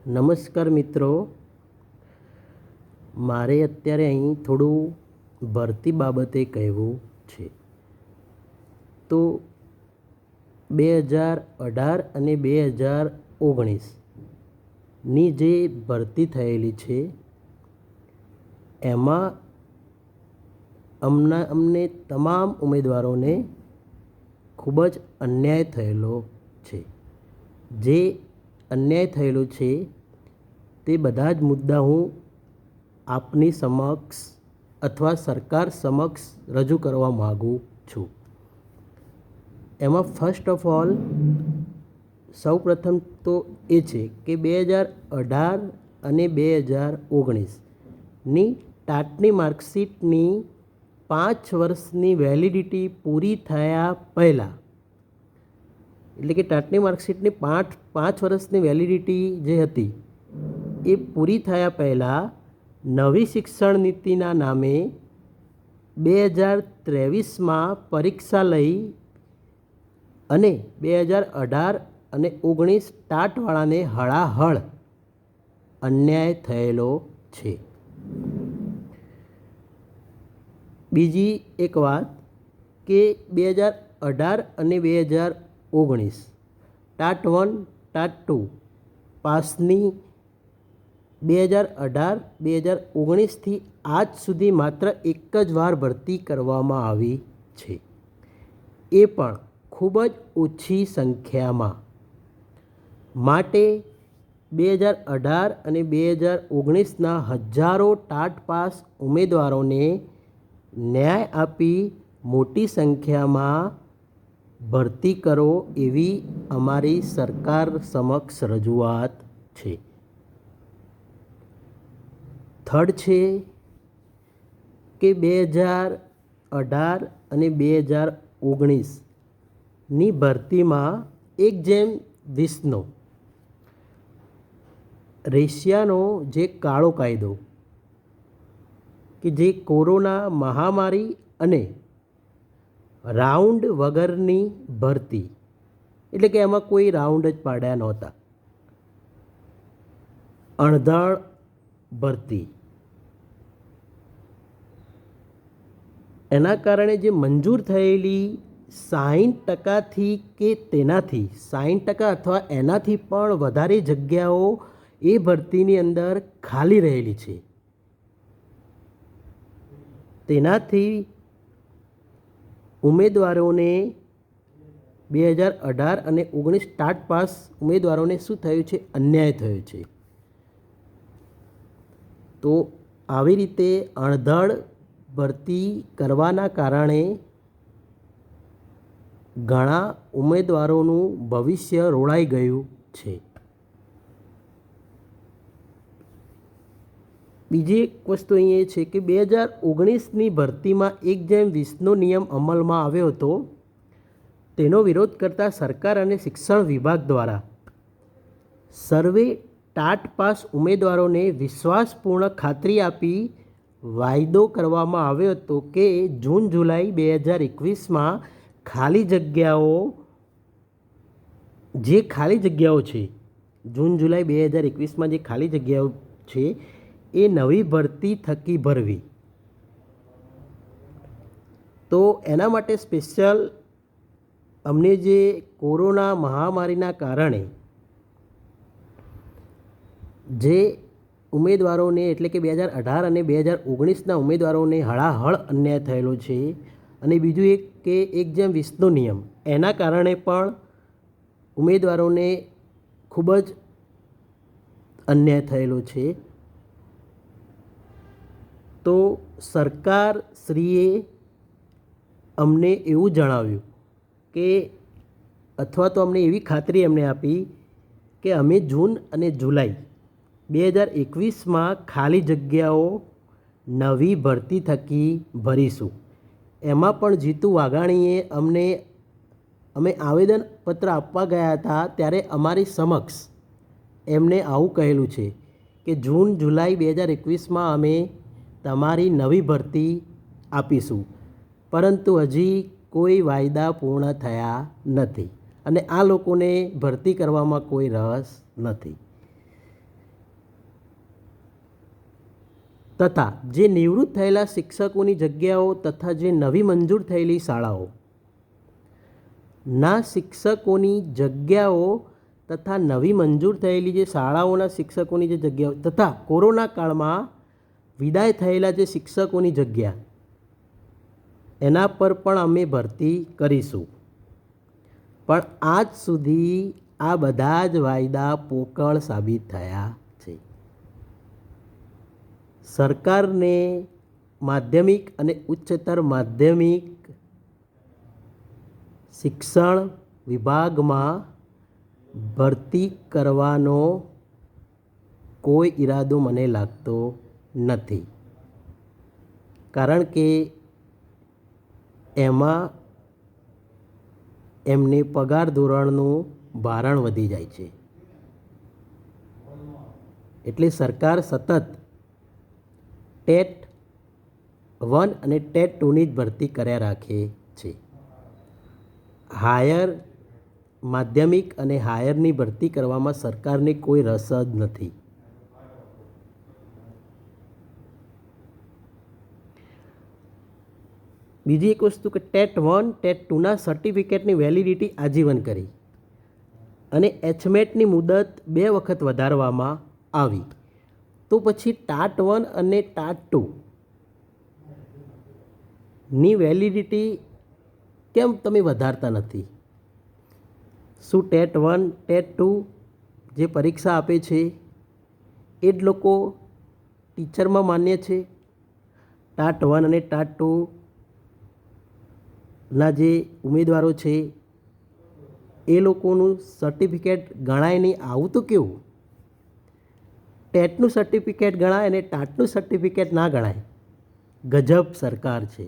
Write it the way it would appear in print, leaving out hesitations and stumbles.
નમસ્કાર મિત્રો, મારે અત્યારે અહીં થોડું ભરતી બાબતે કહેવું છે. તો 2018 અને 2019ની જે ભરતી થયેલી છે એમાં અમને તમામ ઉમેદવારોને ખૂબ જ અન્યાય થયેલો છે. જે અન્યાય થયેલો છે તે બધા જ મુદ્દા હું આપની સમક્ષ અથવા સરકાર સમક્ષ રજૂ કરવા માગું છું. એમાં ફર્સ્ટ ઓફ ઓલ સૌપ્રથમ તો એ છે કે 2018 અને 2019ની ટાટની માર્કશીટની 5 વર્ષની વેલિડિટી પૂરી થયા પહેલાં, એટલે કે ટાટની માર્કશીટની 5 વર્ષની વેલિડિટી જે હતી એ પૂરી થયા પહેલાં નવી શિક્ષણ નીતિના નામે 2023માં પરીક્ષા લઈ અને 2018 અને 2019 ટાટવાળાને હળાહળ અન્યાય થયેલો છે. બીજી એક વાત કે 2018 અને 2019 ટાટ 1 ટાટ 2 પાસની 2018-2019થી આજ સુધી માત્ર એક જ વાર ભરતી કરવામાં આવી છે, એ પણ ખૂબ જ ઓછી સંખ્યામાં. માટે 2018 અને 2019ના હજારો ટાટ પાસ ઉમેદવારોને ન્યાય આપી મોટી સંખ્યામાં ભરતી કરો એવી અમારી સરકાર સમક્ષ રજૂઆત છે. થર્ડ છે કે 2018 અને 2019ની ભરતીમાં 1:20નો રેશિયાનો જે કાળો કાયદો કે જે કોરોના મહામારી અને રાઉન્ડ વગરની ભરતી, એટલે કે એમાં કોઈ રાઉન્ડ જ પાડ્યા નહોતા, અણધાર ભરતી, એના કારણે જે મંજૂર થયેલી 60% કે તેનાથી 60% અથવા એનાથી પણ વધારે જગ્યાઓ એ ભરતીની અંદર ખાલી રહેલી છે. તેનાથી ઉમેદવારોને 2018 અને 2019 ટાટ પાસ ઉમેદવારોને શું થયું છે? અન્યાય થયો છે. તો આવી રીતે અણધડ ભરતી કરવાના કારણે ઘણા ઉમેદવારોનું ભવિષ્ય રોળાઈ ગયું છે. બીજી એક વસ્તુ અહીં એ છે કે 2019ની ભરતીમાં 1:20નો નિયમ અમલમાં આવ્યો હતો. તેનો વિરોધ કરતા સરકાર અને શિક્ષણ વિભાગ દ્વારા સર્વે ટાટ પાસ ઉમેદવારોને વિશ્વાસપૂર્ણ ખાતરી આપી વાયદો કરવામાં આવ્યો હતો કે જૂન-જુલાઈ 2021માં ખાલી જગ્યાઓ છે, જૂન-જુલાઈ 2021માં જે ખાલી જગ્યાઓ છે એ નવી ભરતી થકી ભરવી. તો એના માટે સ્પેશિયલ અમને જે કોરોના મહામારીના કારણે જે ઉમેદવારોને, એટલે કે 2018 અને 2019ના ઉમેદવારોને હળાહળ અન્યાય થયેલો છે, અને બીજું એક કે 1:20નો નિયમ, એના કારણે પણ ઉમેદવારોને ખૂબ જ અન્યાય થયેલો છે. તો સરકારશ્રીએ અમને એવું જણાવ્યું કે, અથવા તો અમને એવી ખાતરી એમણે આપી કે અમે જૂન અને જુલાઈ 2021માં ખાલી જગ્યાઓ નવી ભરતી થકી ભરીશું. એમાં પણ જીતુ વાઘાણીએ અમે આવેદનપત્ર આપવા ગયા હતા ત્યારે અમારી સમક્ષ એમને આવું કહેલું છે કે જૂન-જુલાઈ 2021માં અમે તમારી નવી ભરતી આપીશું, પરંતુ હજી કોઈ વાયદા પૂર્ણ થયા નથી અને આ લોકોને ભરતી કરવામાં કોઈ રસ નથી. તથા જે નિવૃત્ત થયેલા શિક્ષકોની જગ્યાઓ તથા જે નવી મંજૂર થયેલી શાળાઓ ના શિક્ષકોની જગ્યાઓ તથા નવી મંજૂર થયેલી જે શાળાઓના શિક્ષકોની જે જગ્યાઓ તથા કોરોના કાળમાં વિદાય થયેલા જે શિક્ષકોની જગ્યા એના પર પણ અમે ભરતી કરીશું. પણ આજ સુધી આ બધા જ વાયદા પોકળ સાબિત થયા છે. સરકારને માધ્યમિક અને ઉચ્ચતર માધ્યમિક શિક્ષણ વિભાગમાં ભરતી કરવાનો કોઈ ઈરાદો મને લાગતો નથી, કારણ કે એમાં એમને પગાર ધોરણનું ભારણ વધી જાય છે. એટલે સરકાર સતત ટેટ 1 અને ટેટ 2ની જ ભરતી કર્યા રાખે છે. હાયર માધ્યમિક અને હાયરની ભરતી કરવામાં સરકારને કોઈ રસ જ નથી. બીજી એક વસ્તુ કે ટેટ 1 ટેટ 2ના સર્ટિફિકેટની વેલિડિટી આજીવન કરી અને એચમેટની મુદત 2 વખત વધારવામાં આવી. તો પછી ટાટ 1 અને ટાટ 2ની વેલિડિટી કેમ તમે વધારતા નથી? શું ટેટ 1 ટેટ 2 જે પરીક્ષા આપે છે એ જ લોકો ટીચરમાં માન્ય છે? ટાટ 1 અને ટાટ 2ના જે ઉમેદવારો છે એ લોકોનું સર્ટિફિકેટ ગણાય નહીં. આવું તો કેવું? ટેટનું સર્ટિફિકેટ ગણાય અને ટાટનું સર્ટિફિકેટ ના ગણાય? ગજબ સરકાર છે.